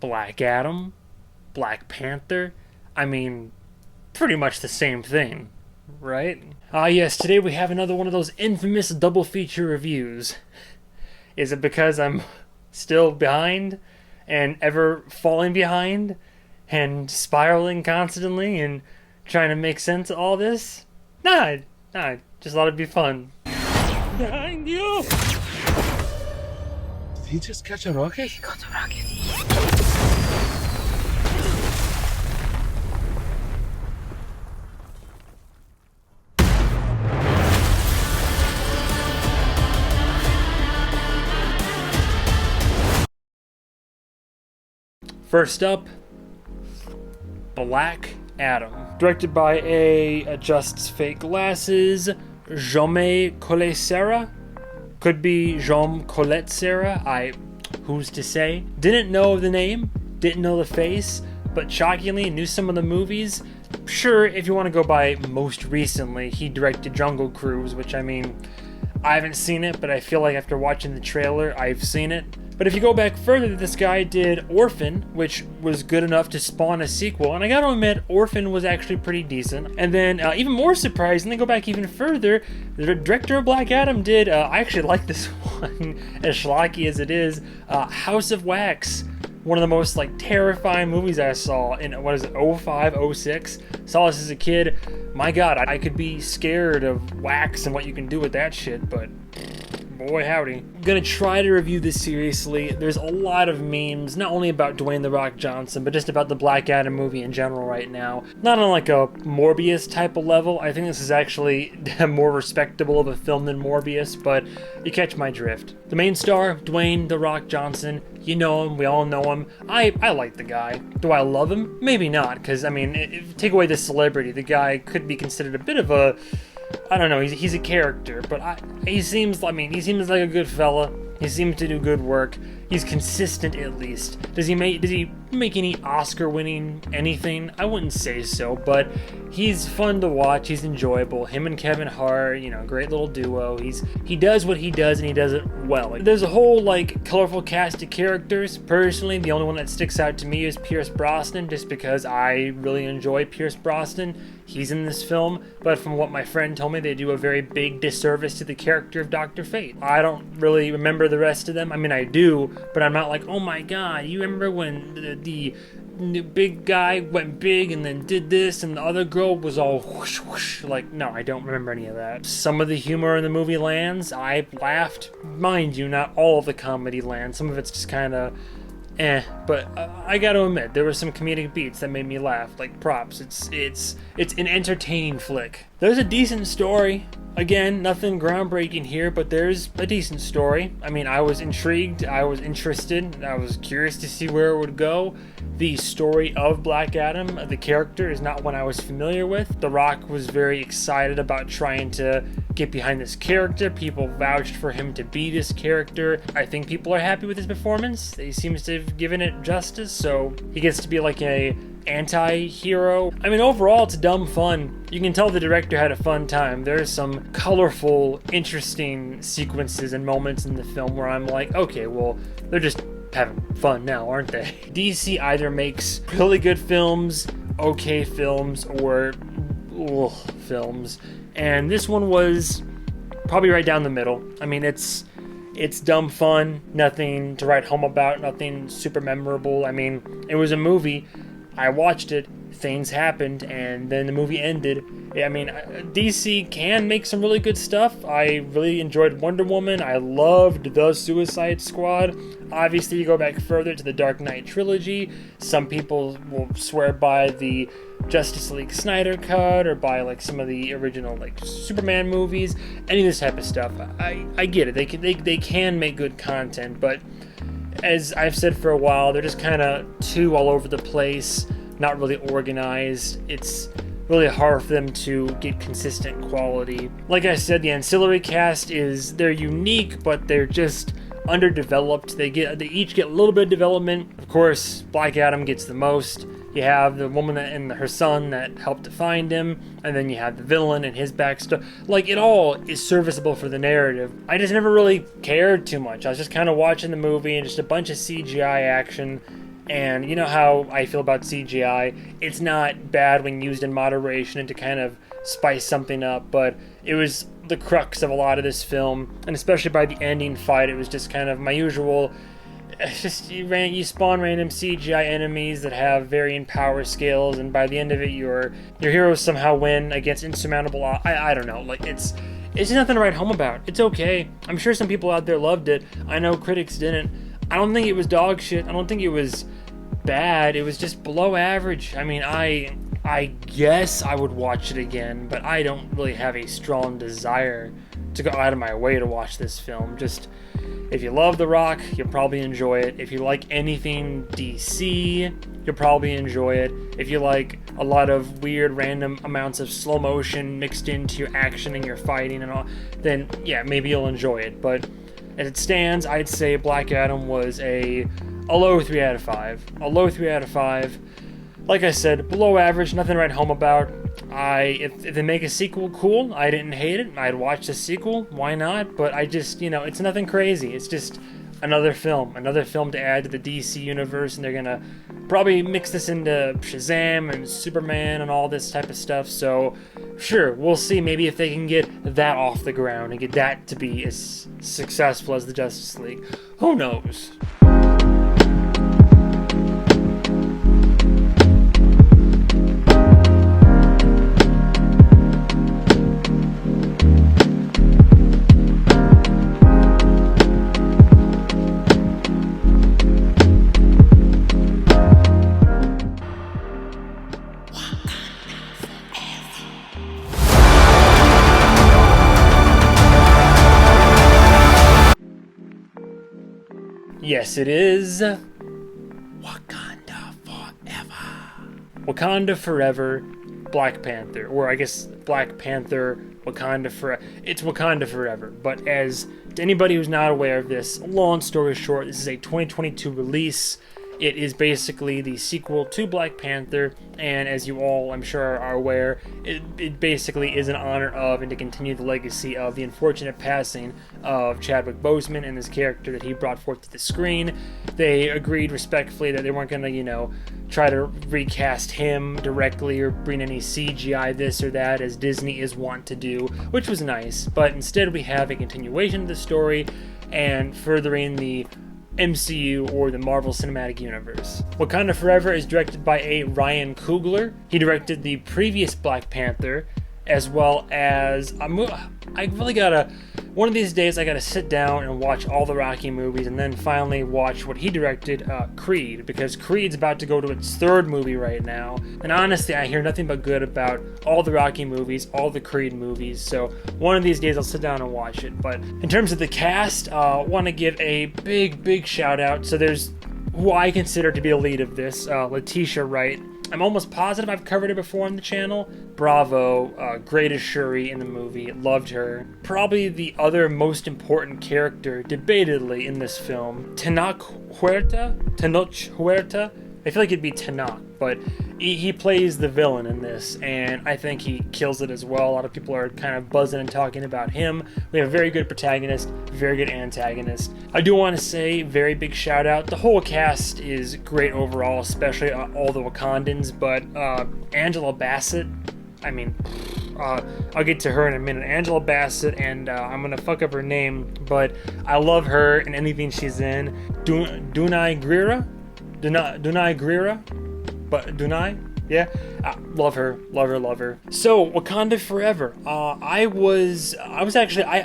Black Adam, Black Panther. I mean, pretty much the same thing, right? Ah, yes, today we have another one of those infamous double feature reviews. Is it because I'm still behind and ever falling behind and spiraling constantly and trying to make sense of all this? Nah, just thought it'd be fun. Behind you! Did he just catch a rocket? He got a rocket. First up, Black Adam. Directed by a adjusts fake glasses, Jaume Collet-Serra. Could be Jaume Collet-Serra, who's to say? Didn't know the name, didn't know the face, but shockingly knew some of the movies. Sure, if you want to go by most recently, he directed Jungle Cruise, which I mean, I haven't seen it, but I feel like after watching the trailer, I've seen it. But if you go back further, this guy did Orphan, which was good enough to spawn a sequel. And I gotta admit, Orphan was actually pretty decent. And then, even more surprisingly, go back even further, the director of Black Adam did, I actually like this one, as schlocky as it is, House of Wax. One of the most, terrifying movies I saw in, 05, 06? Saw this as a kid. My god, I could be scared of wax and what you can do with that shit, but boy howdy. I'm gonna try to review this seriously. There's a lot of memes, not only about Dwayne "The Rock" Johnson, but just about the Black Adam movie in general right now. Not on a Morbius type of level. I think this is actually more respectable of a film than Morbius, but you catch my drift. The main star, Dwayne "The Rock" Johnson. You know him, we all know him. I like the guy. Do I love him? Maybe not, because I mean, if take away the celebrity, the guy could be considered a bit of a, I don't know, he's a character, but he seems like a good fella. He seems to do good work. He's consistent at least. Does he make any Oscar-winning anything? I wouldn't say so, but he's fun to watch. He's enjoyable. Him and Kevin Hart, great little duo. He does what he does, and he does it well. There's a whole colorful cast of characters. Personally, the only one that sticks out to me is Pierce Brosnan, just because I really enjoy Pierce Brosnan. He's in this film, but from what my friend told me, they do a very big disservice to the character of Dr. Fate. I don't really remember the rest of them. I mean, I do, but I'm not like, oh my god, you remember when the big guy went big and then did this and the other girl was all whoosh whoosh? No, I don't remember any of that. Some of the humor in the movie lands. I laughed. Mind you, not all of the comedy lands. Some of it's just kind of but I gotta admit, there were some comedic beats that made me laugh, props. It's an entertaining flick. There's a decent story. Again, nothing groundbreaking here, but there's a decent story. I mean, I was intrigued, I was interested, I was curious to see where it would go. The story of Black Adam, the character, is not one I was familiar with. The Rock was very excited about trying to get behind this character. People vouched for him to be this character. I think people are happy with his performance. He seems to have given it justice, so he gets to be a anti-hero. I mean, overall, it's dumb fun. You can tell the director had a fun time. There's some colorful, interesting sequences and moments in the film where I'm like, okay, well, they're just having fun now, aren't they? DC either makes really good films, okay films, or films, and this one was probably right down the middle. I mean, it's dumb fun, nothing to write home about, nothing super memorable. I mean, it was a movie. I watched it, things happened, and then the movie ended. I mean, DC can make some really good stuff. I really enjoyed Wonder Woman. I loved The Suicide Squad. Obviously, you go back further to the Dark Knight trilogy. Some people will swear by the Justice League Snyder cut or by some of the original Superman movies. Any of this type of stuff. I get it. They can make good content, but as I've said for a while, they're just kind of too all over the place, not really organized. It's really hard for them to get consistent quality. Like I said, the ancillary cast they're unique, but they're just underdeveloped. They each get a little bit of development. Of course, Black Adam gets the most. You have the woman and her son that helped to find him, and then you have the villain and his backstory. It all is serviceable for the narrative. I just never really cared too much. I was just kind of watching the movie and just a bunch of CGI action. And you know how I feel about CGI. It's not bad when used in moderation and to kind of spice something up, but it was the crux of a lot of this film, and especially by the ending fight, it was just kind of my usual. It's just you spawn random CGI enemies that have varying power scales, and by the end of it, your heroes somehow win against insurmountable. I don't know, like it's nothing to write home about. It's okay. I'm sure some people out there loved it. I know critics didn't. I don't think it was dog shit. I don't think it was bad. It was just below average. I mean, I guess I would watch it again, but I don't really have a strong desire to go out of my way to watch this film. Just, if you love The Rock, you'll probably enjoy it. If you like anything DC, you'll probably enjoy it. If you like a lot of weird random amounts of slow motion mixed into your action and your fighting and all, then yeah, maybe you'll enjoy it. But as it stands, I'd say Black Adam was a low 3 out of 5. A low 3 out of 5. Like I said, below average, nothing to write home about. If they make a sequel, cool. I didn't hate it. I'd watch the sequel. Why not? But I just, it's nothing crazy. It's just another film to add to the DC universe, and they're gonna probably mix this into Shazam and Superman and all this type of stuff. So, sure, we'll see maybe if they can get that off the ground and get that to be as successful as the Justice League. Who knows? Yes, it is Wakanda Forever. Wakanda Forever, Black Panther. Or I guess Black Panther, Wakanda Forever. It's Wakanda Forever. But as to anybody who's not aware of this, long story short, this is a 2022 release. It is basically the sequel to Black Panther, and as you all, I'm sure, are aware, it basically is in honor of and to continue the legacy of the unfortunate passing of Chadwick Boseman and his character that he brought forth to the screen. They agreed respectfully that they weren't going to, try to recast him directly or bring any CGI this or that, as Disney is wont to do, which was nice, but instead we have a continuation of the story and furthering the MCU or the Marvel Cinematic Universe. Wakanda Forever is directed by a Ryan Coogler. He directed the previous Black Panther, as well as one of these days I gotta sit down and watch all the Rocky movies and then finally watch what he directed, Creed, because Creed's about to go to its third movie right now, and honestly I hear nothing but good about all the Rocky movies, all the Creed movies, so one of these days I'll sit down and watch it. But in terms of the cast, want to give a big shout out. So there's who I consider to be a lead of this, Letitia Wright. I'm almost positive I've covered her before on the channel. Bravo, great as Shuri in the movie, loved her. Probably the other most important character, debatedly, in this film, Tenoch Huerta? I feel like it'd be Tenoch, but he plays the villain in this, and I think he kills it as well. A lot of people are kind of buzzing and talking about him. We have a very good protagonist, very good antagonist. I do want to say, very big shout out. The whole cast is great overall, especially all the Wakandans, but Angela Bassett, I'll get to her in a minute. Angela Bassett, and I'm gonna fuck up her name, but I love her in anything she's in. Dunai Greer? Yeah, love her. So Wakanda Forever. I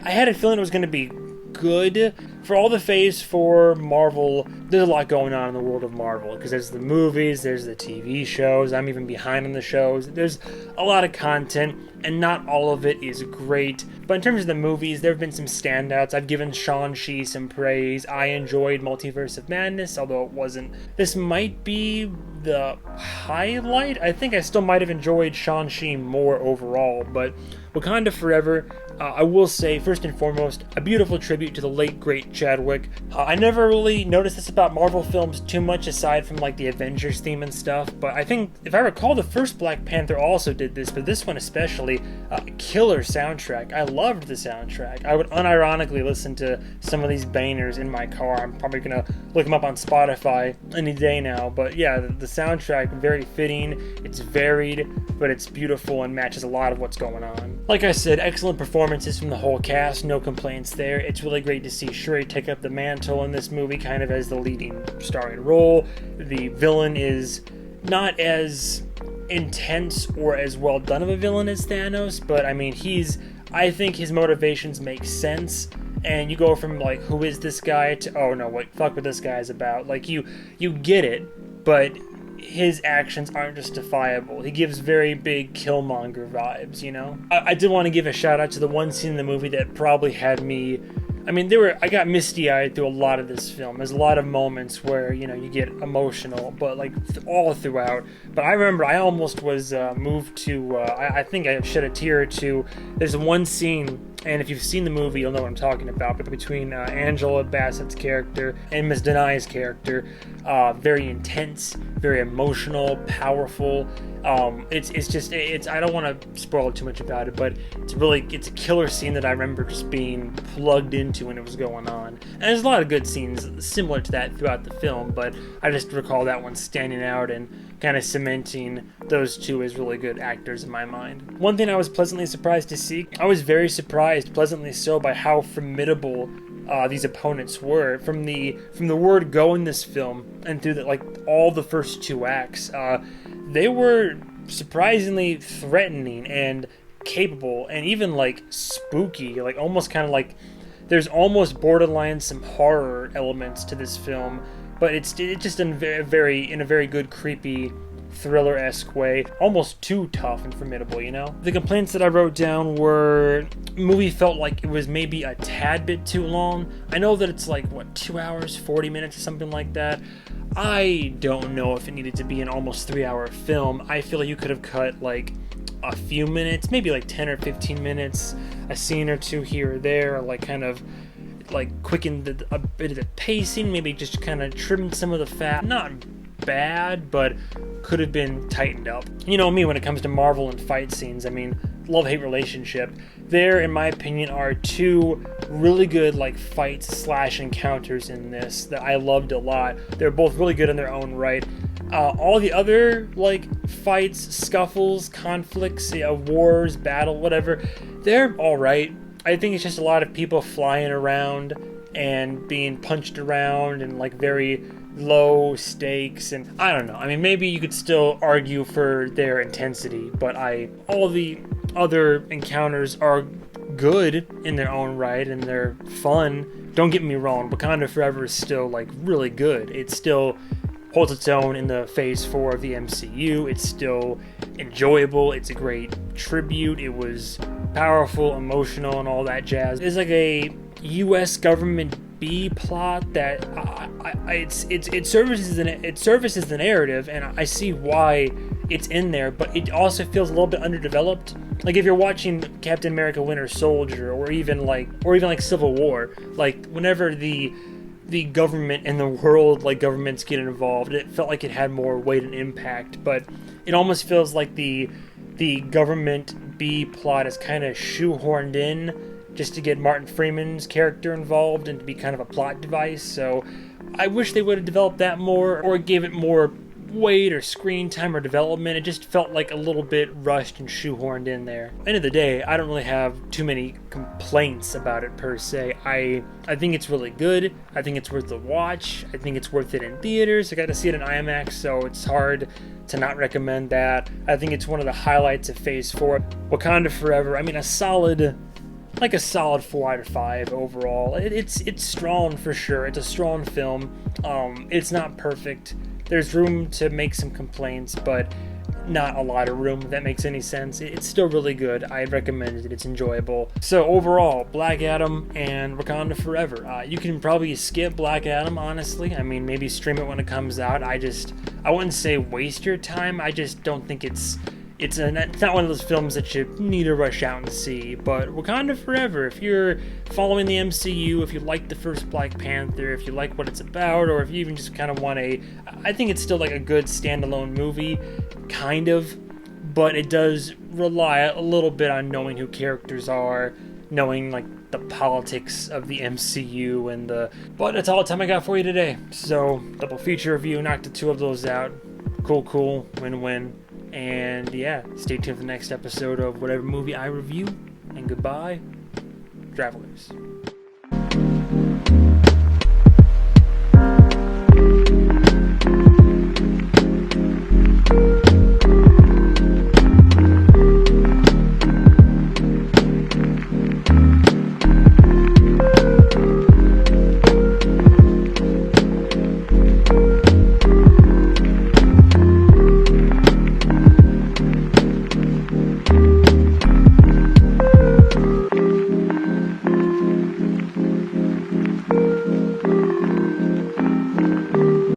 had a feeling it was going to be good. For all the phase 4 Marvel, there's a lot going on in the world of Marvel, because there's the movies, there's the TV shows, I'm even behind on the shows, there's a lot of content, and not all of it is great. But in terms of the movies, there have been some standouts. I've given Shang-Chi some praise. I enjoyed Multiverse of Madness, although it wasn't. This might be the highlight. I think I still might have enjoyed Shang-Chi more overall, but Wakanda Forever, I will say, first and foremost, a beautiful tribute to the late, great Chadwick. I never really noticed this about Marvel films too much, aside from like the Avengers theme and stuff, but I think, if I recall, the first Black Panther also did this, but this one especially, killer soundtrack. I loved the soundtrack. I would unironically listen to some of these bangers in my car. I'm probably gonna look them up on Spotify any day now, but yeah, the soundtrack, very fitting. It's varied, but it's beautiful and matches a lot of what's going on. Like I said, excellent performances from the whole cast, no complaints there. It's really great to see Shuri take up the mantle in this movie, kind of as the leading starring role. The villain is not as intense or as well done of a villain as Thanos, but I mean, I think his motivations make sense, and you go from like, who is this guy, to, oh no, what this guy's about. Like, you get it, but his actions aren't justifiable. He gives very big Killmonger vibes, you know? I did want to give a shout out to the one scene in the movie that probably had me, I got misty-eyed through a lot of this film. There's a lot of moments where, you get emotional, but like all throughout. But I remember I almost was moved to, I think I shed a tear or two. There's one scene, and if you've seen the movie, you'll know what I'm talking about, but between Angela Bassett's character and Ms. Denai's character, very intense, very emotional, powerful. It's I don't want to spoil too much about it, but it's a killer scene that I remember just being plugged into when it was going on. And there's a lot of good scenes similar to that throughout the film, but I just recall that one standing out and kind of cementing those two as really good actors in my mind. One thing I was pleasantly surprised to see, I was very surprised, pleasantly so, by how formidable these opponents were. From the word go in this film and through all the first two acts, they were surprisingly threatening and capable, and even spooky, almost kind of there's almost borderline some horror elements to this film, but it's just in a very good, creepy, thriller-esque way, almost too tough and formidable, you know? The complaints that I wrote down were, movie felt like it was maybe a tad bit too long. I know that it's 2 hours, 40 minutes or something like that. I don't know if it needed to be an almost 3-hour film. I feel like you could have cut a few minutes, maybe 10 or 15 minutes, a scene or two here or there, or quickened a bit of the pacing, maybe just kind of trimmed some of the fat. Not bad, but could have been tightened up. You know me when it comes to Marvel and fight scenes. Love-hate relationship. There, in my opinion, are two really good fights / encounters in this that I loved a lot. They're both really good in their own right. All the other fights, scuffles, conflicts, wars, battle, whatever, they're alright. I think it's just a lot of people flying around and being punched around and very low stakes, and I don't know. Maybe you could still argue for their intensity, but all the other encounters are good in their own right and they're fun. Don't get me wrong, Wakanda Forever is still really good. It still holds its own in the phase 4 of the MCU. It's still enjoyable. It's a great tribute. It was powerful, emotional, and all that jazz. It's a US government B plot that it services the narrative, and I see why it's in there, but it also feels a little bit underdeveloped. If you're watching Captain America Winter Soldier, or even Civil War, whenever the government and the world governments get involved, it felt like it had more weight and impact, but it almost feels like the government B plot is kind of shoehorned in just to get Martin Freeman's character involved and to be kind of a plot device. So I wish they would have developed that more, or gave it more weight or screen time or development. It just felt a little bit rushed and shoehorned in there. End of the day, I don't really have too many complaints about it per se. I think it's really good. I think it's worth the watch. I think it's worth it in theaters. I got to see it in IMAX, so it's hard to not recommend that. I think it's one of the highlights of Phase 4. Wakanda Forever, a solid 4 out of 5 overall. It's strong for sure. It's a strong film. It's not perfect. There's room to make some complaints, but not a lot of room, if that makes any sense. It's still really good. I recommend it. It's enjoyable. So overall, Black Adam and Wakanda Forever. You can probably skip Black Adam, honestly. Maybe stream it when it comes out. I wouldn't say waste your time. I just don't think it's it's not one of those films that you need to rush out and see. But Wakanda Forever, if you're following the MCU, if you like the first Black Panther, if you like what it's about, or if you even just kind of want I think it's still like a good standalone movie, kind of, but it does rely a little bit on knowing who characters are, knowing like the politics of the MCU but that's all the time I got for you today. So double feature review, knocked the two of those out. Cool, win-win. And yeah, stay tuned for the next episode of whatever movie I review. And goodbye, travelers.